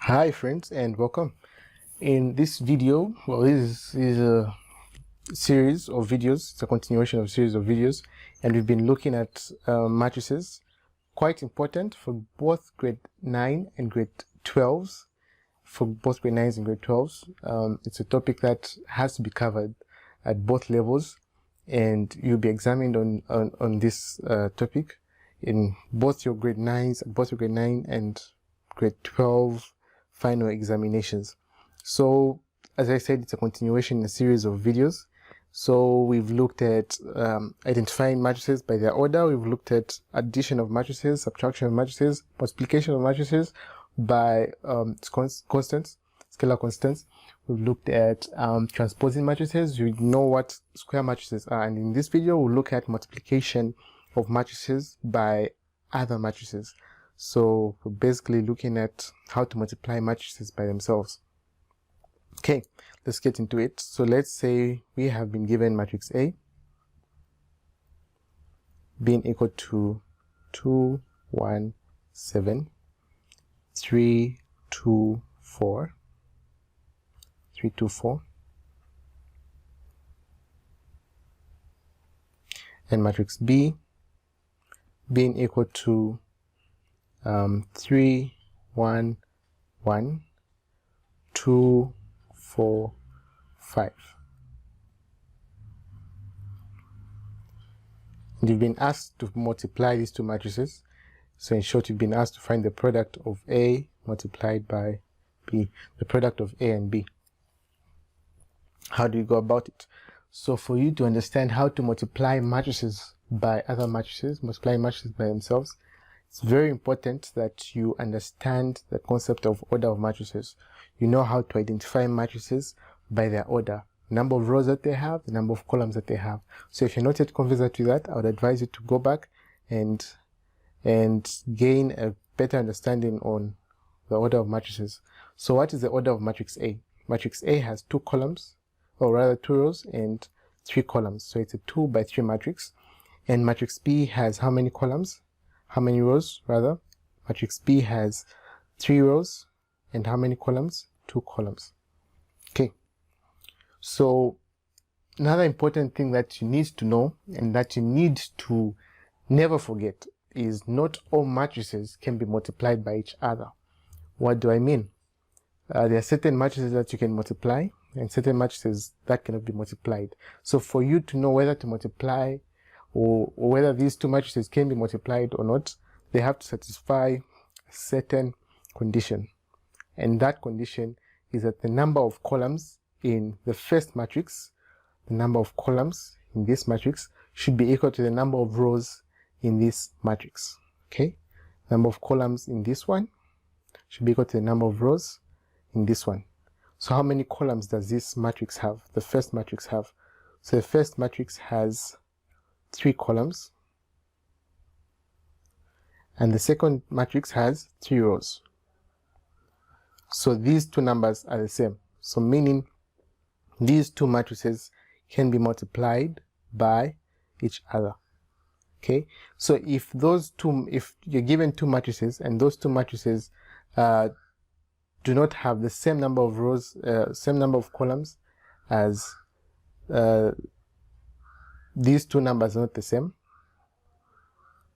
Hi friends and welcome. In this video, this is a series of videos. It's a continuation of a series of videos, and we've been looking at matrices, quite important for both grade 9 and grade 12s. For both grade 9s and grade 12s, it's a topic that has to be covered at both levels, and you'll be examined on this topic in both your grade 9s, both your grade 9 and grade 12 final examinations. So as I said, it's a continuation in a series of videos. So we've looked at identifying matrices by their order. We've looked at addition of matrices, subtraction of matrices, multiplication of matrices by constants, scalar constants. We've looked at transposing matrices. You know what square matrices are, and in this video we'll look at multiplication of matrices by other matrices. So we're basically looking at how to multiply matrices by themselves. Okay, let's get into it. So let's say we have been given matrix A being equal to 2, 1, 7, 3, 2, 4, 3, 2, 4, and matrix B being equal to 3, 1, 1, 2, 4, 5. And you've been asked to multiply these two matrices. So in short, you've been asked to find the product of A multiplied by B, the product of A and B. How do you go about it? So for you to understand how to multiply matrices by other matrices, multiply matrices by themselves, it's very important that you understand the concept of order of matrices. You know how to identify matrices by their order, number of rows that they have, the number of columns that they have. So if you're not yet conversant with that, I would advise you to go back and gain a better understanding on the order of matrices. So what is the order of matrix A? Matrix A has 2 columns, or rather 2 rows and 3 columns. So it's a 2 by 3 matrix. And matrix B has how many columns? How many rows rather? Matrix B has 3 rows and how many columns? 2 columns. Okay. So another important thing that you need to know and that you need to never forget is not all matrices can be multiplied by each other. What do I mean? There are certain matrices that you can multiply and certain matrices that cannot be multiplied. So for you to know whether to multiply or whether these two matrices can be multiplied or not, they have to satisfy a certain condition. And that condition is that the number of columns in the first matrix, the number of columns in this matrix, should be equal to the number of rows in this matrix. Okay? Number of columns in this one should be equal to the number of rows in this one. So how many columns does this matrix have? The first matrix have. So the first matrix has 3 columns, and the second matrix has 3 rows. So these two numbers are the same. So meaning these two matrices can be multiplied by each other. Okay, so if you're given 2 matrices and those 2 matrices do not have the same number of rows, same number of columns as these 2 numbers are not the same,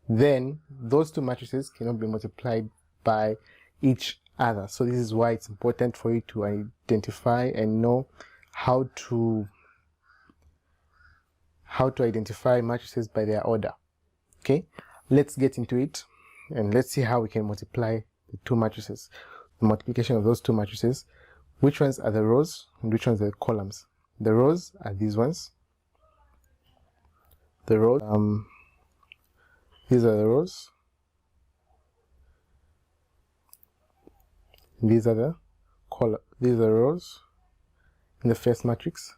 then those 2 matrices cannot be multiplied by each other. So this is why it's important for you to identify and know how to identify matrices by their order. Okay, let's get into it and let's see how we can multiply the 2 matrices, the multiplication of those 2 matrices. Which ones are the rows and which ones are the columns? The rows are these ones. The rows, these are the rows, these are the columns. These are the rows in the first matrix,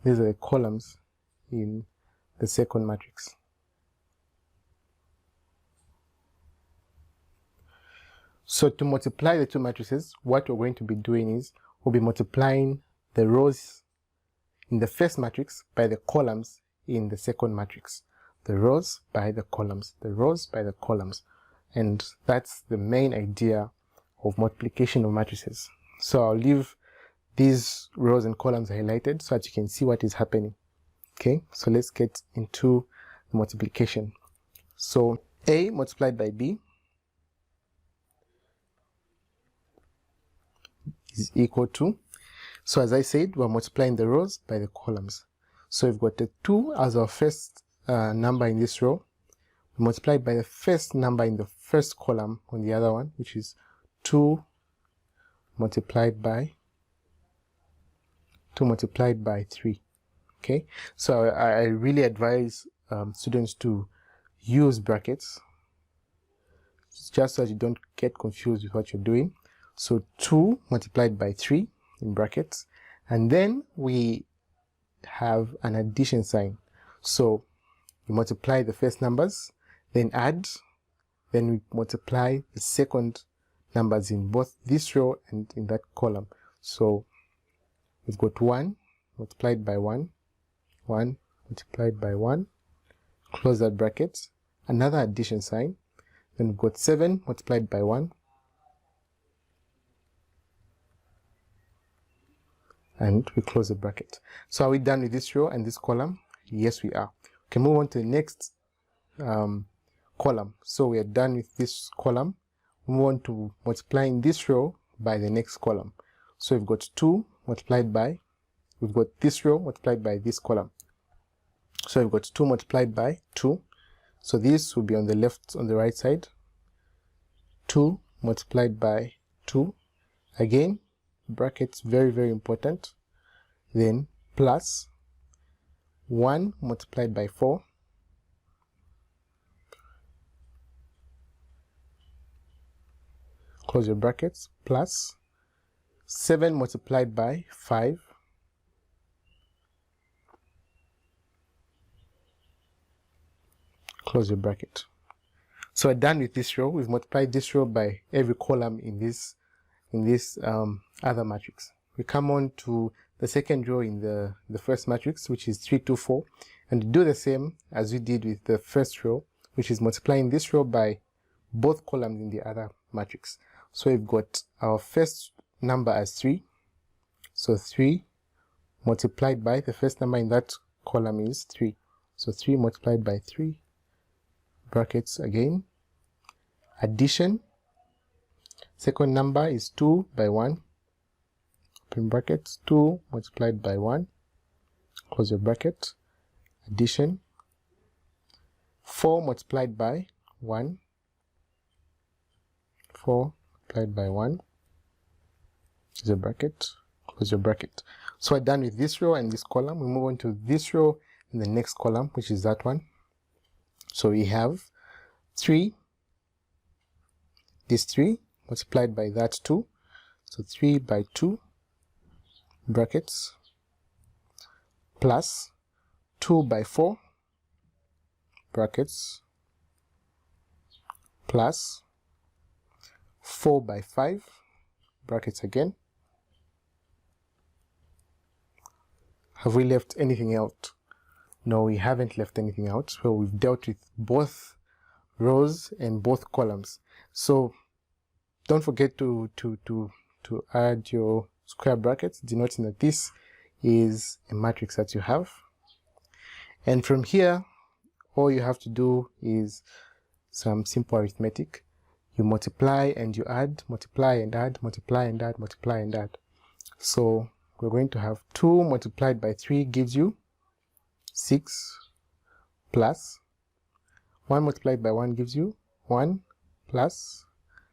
these are the columns in the second matrix. So to multiply the 2 matrices, what we're going to be doing is we'll be multiplying the rows in the first matrix by the columns in the second matrix. The rows by the columns, the rows by the columns. And that's the main idea of multiplication of matrices. So I'll leave these rows and columns highlighted so that you can see what is happening. Okay, so let's get into the multiplication. So A multiplied by B is equal to, so as I said, we're multiplying the rows by the columns. So we've got the 2 as our first number in this row. We multiply by the first number in the first column on the other one, which is 2 multiplied by 3. Okay, so I really advise students to use brackets just so that you don't get confused with what you're doing. So 2 multiplied by 3 in brackets, and then we have an addition sign. So you multiply the first numbers, then add, then we multiply the second numbers in both this row and in that column. So we've got 1 multiplied by 1, 1 multiplied by 1, close that bracket, another addition sign, then we've got 7 multiplied by 1, and we close the bracket. So are we done with this row and this column? Yes, we are. We can move on to the next column. So we are done with this column. We move on to multiplying this row by the next column. So we've got 2 multiplied by, we've got this row multiplied by this column. So we've got 2 multiplied by 2. So this will be on the left, on the right side. 2 multiplied by 2. Again, brackets, very, very important. Then plus 1 multiplied by 4. Close your brackets, plus 7 multiplied by 5. Close your bracket. So we're done with this row. We've multiplied this row by every column in this other matrix. We come on to the second row in the first matrix, which is 3, 2, 4, and do the same as we did with the first row, which is multiplying this row by both columns in the other matrix. So we've got our first number as 3. So 3 multiplied by the first number in that column is 3. So 3 multiplied by 3, brackets again, addition. Second number is 2 by 1, open brackets, 2 multiplied by 1, close your bracket, addition. 4 multiplied by 1, 4 multiplied by 1, close your bracket, close your bracket. So we're done with this row and this column. We move on to this row and the next column, which is that one. So we have 3, this 3 multiplied by that 2, so 3 by 2, brackets, plus 2 by 4, brackets, plus 4 by 5, brackets again. Have we left anything out? No, we haven't left anything out. So we've dealt with both rows and both columns. So don't forget to add your square brackets, denoting that this is a matrix that you have. And from here, all you have to do is some simple arithmetic. You multiply and you add, multiply and add, multiply and add, multiply and add. So we're going to have 2 multiplied by 3 gives you 6, plus 1 multiplied by 1 gives you 1, plus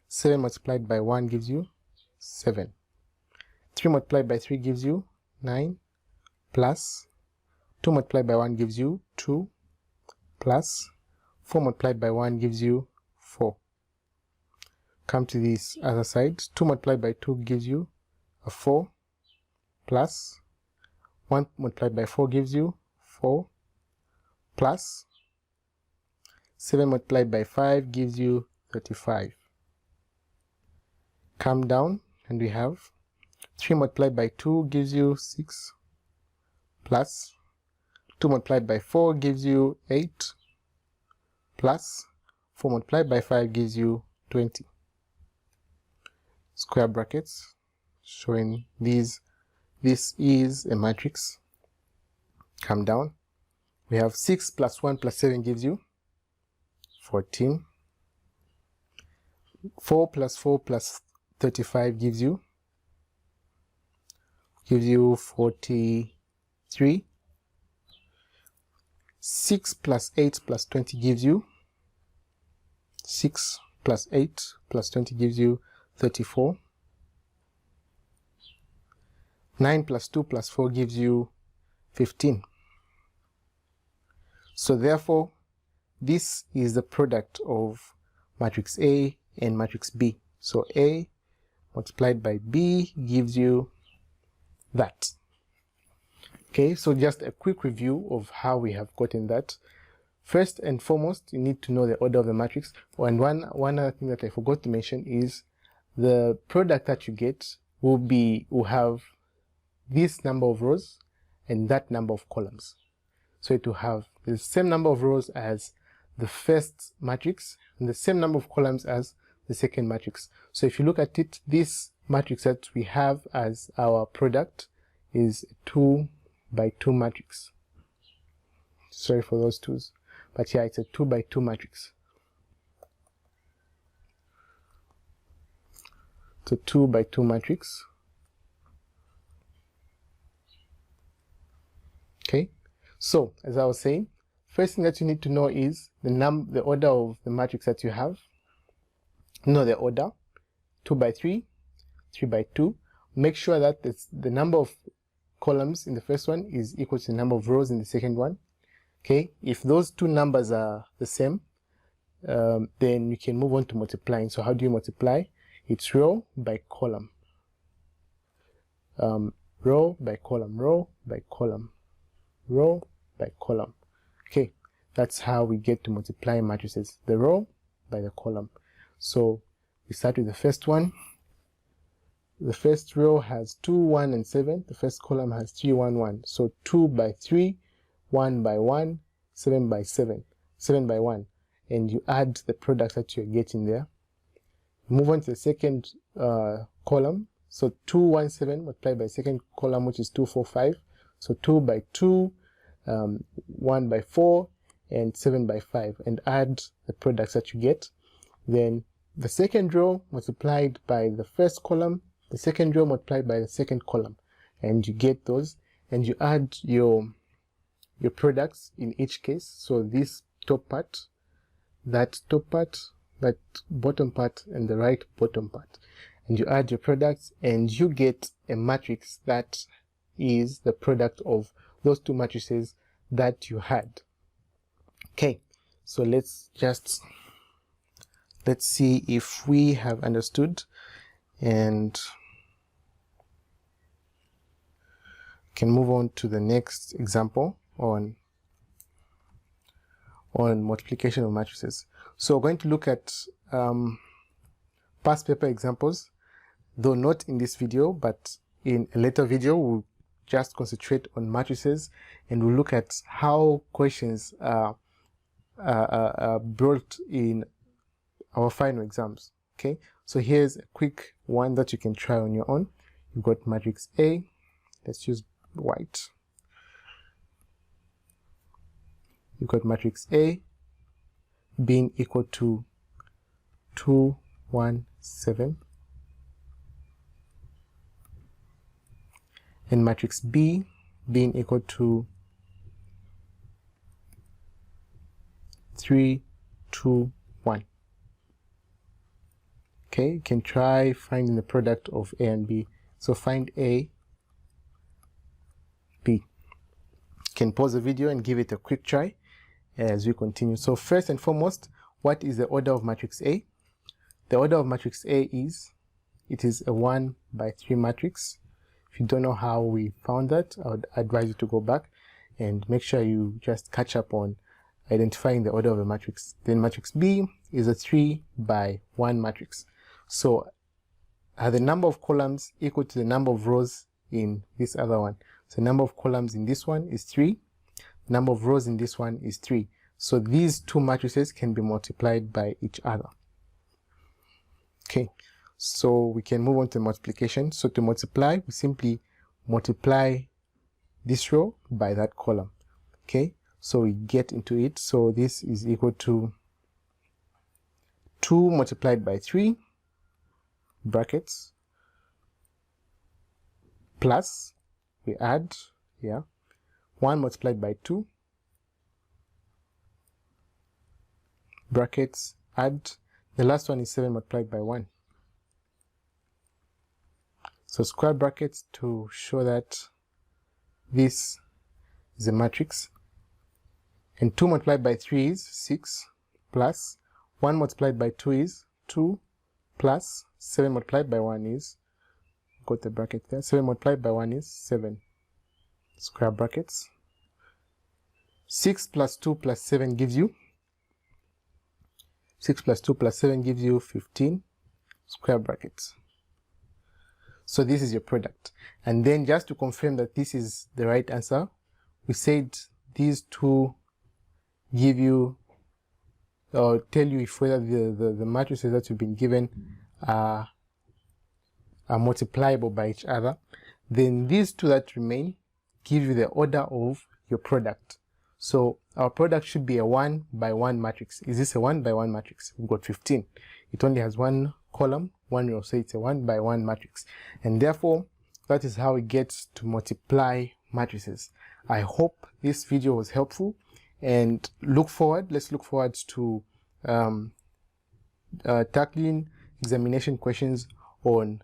7 multiplied by 1 gives you 7. 3 multiplied by 3 gives you 9, plus 2 multiplied by 1 gives you 2, plus 4 multiplied by 1 gives you 4. Come to this other side. 2 multiplied by 2 gives you a 4, plus 1 multiplied by 4 gives you 4, plus 7 multiplied by 5 gives you 35. Come down and we have 3 multiplied by 2 gives you 6, plus 2 multiplied by 4 gives you 8, plus 4 multiplied by 5 gives you 20. square brackets showing this is a matrix. Come down. We have 6 plus 1 plus 7 gives you 14. 4 plus 4 plus 35 gives you 43. 6 plus 8 plus 20 gives you 6 plus 8 plus 20 gives you 34. 9 plus 2 plus 4 gives you 15. So therefore, this is the product of matrix A and matrix B. So A multiplied by B gives you that. Okay, so just a quick review of how we have gotten that. First and foremost, you need to know the order of the matrix. And one other thing that I forgot to mention is the product that you get will have this number of rows and that number of columns. So it will have the same number of rows as the first matrix and the same number of columns as the second matrix. So if you look at it, this matrix that we have as our product is a 2 by 2 matrix. Sorry for those twos, but yeah, it's a 2 by 2 matrix. So 2 by 2 matrix. Okay, so as I was saying, first thing that you need to know is the order of the matrix that you have. Know the order: 2 by 3, 3 by 2. Make sure that the number of columns in the first one is equal to the number of rows in the second one. Okay, if those two numbers are the same, then you can move on to multiplying. So how do you multiply? It's row by column. Row by column, row by column, row by column. Okay, that's how we get to multiply matrices, the row by the column. So we start with the first one. The first row has 2, 1, and 7. The first column has 3, 1, 1. So 2 by 3, 1 by 1, 7 by 7, 7 by 1. And you add the product that you're getting there. Move on to the second column. So 2, 1, 7 multiplied by the second column, which is 2, 4, 5. So 2 by 2, 1 by 4, and 7 by 5. And add the products that you get. Then the second row multiplied by the first column, the second row multiplied by the second column, and you get those, and you add your products in each case. So this top part, that top part, that bottom part, and the right bottom part, and you add your products, and you get a matrix that is the product of those two matrices that you had. Okay, so let's see if we have understood, and can move on to the next example on multiplication of matrices. So we're going to look at past paper examples, though not in this video, but in a later video we'll just concentrate on matrices, and we'll look at how questions are brought in our final exams. Okay, so here's a quick one that you can try on your own. You've got matrix A. Let's use white. You've got matrix A being equal to 2, 1, 7, and matrix B being equal to 3, 2, 1. Okay, you can try finding the product of A and B. So find A, B. You can pause the video and give it a quick try as we continue. So first and foremost, what is the order of matrix A? The order of matrix A is, it is a 1 by 3 matrix. If you don't know how we found that, I would advise you to go back and make sure you just catch up on identifying the order of the matrix. Then matrix B is a 3 by 1 matrix. So are the number of columns equal to the number of rows in this other one? So the number of columns in this one is 3. The number of rows in this one is 3. So these two matrices can be multiplied by each other. Okay, So we can move on to multiplication. So to multiply, we simply multiply this row by that column. Okay, so we get into it. So this is equal to 2 multiplied by 3 brackets plus, we add here 1 multiplied by 2 brackets, add, the last one is 7 multiplied by 1. So square brackets to show that this is a matrix. And 2 multiplied by 3 is 6 plus 1 multiplied by 2 is 2 plus 7 multiplied by 1 is, got the bracket there, 7 multiplied by 1 is 7. Square brackets. 6 plus 2 plus 7 gives you 6 plus 2 plus 7 gives you 15, square brackets. So this is your product. And then just to confirm that this is the right answer, we said these two give you, or tell you if whether the matrices that you've been given are multiplyable by each other. Then these two that remain give you the order of your product. So our product should be a 1 by 1 matrix. Is this a 1 by 1 matrix? We've got 15. It only has one column, one row, so it's a 1 by 1 matrix. And therefore, that is how we get to multiply matrices. I hope this video was helpful, and let's look forward to tackling examination questions on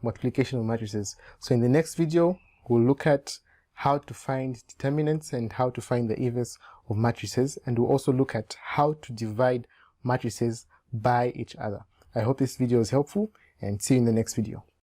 multiplication of matrices. So in the next video, we'll look at how to find determinants and how to find the inverse of matrices, and we'll also look at how to divide matrices by each other. I hope this video is helpful, and see you in the next video.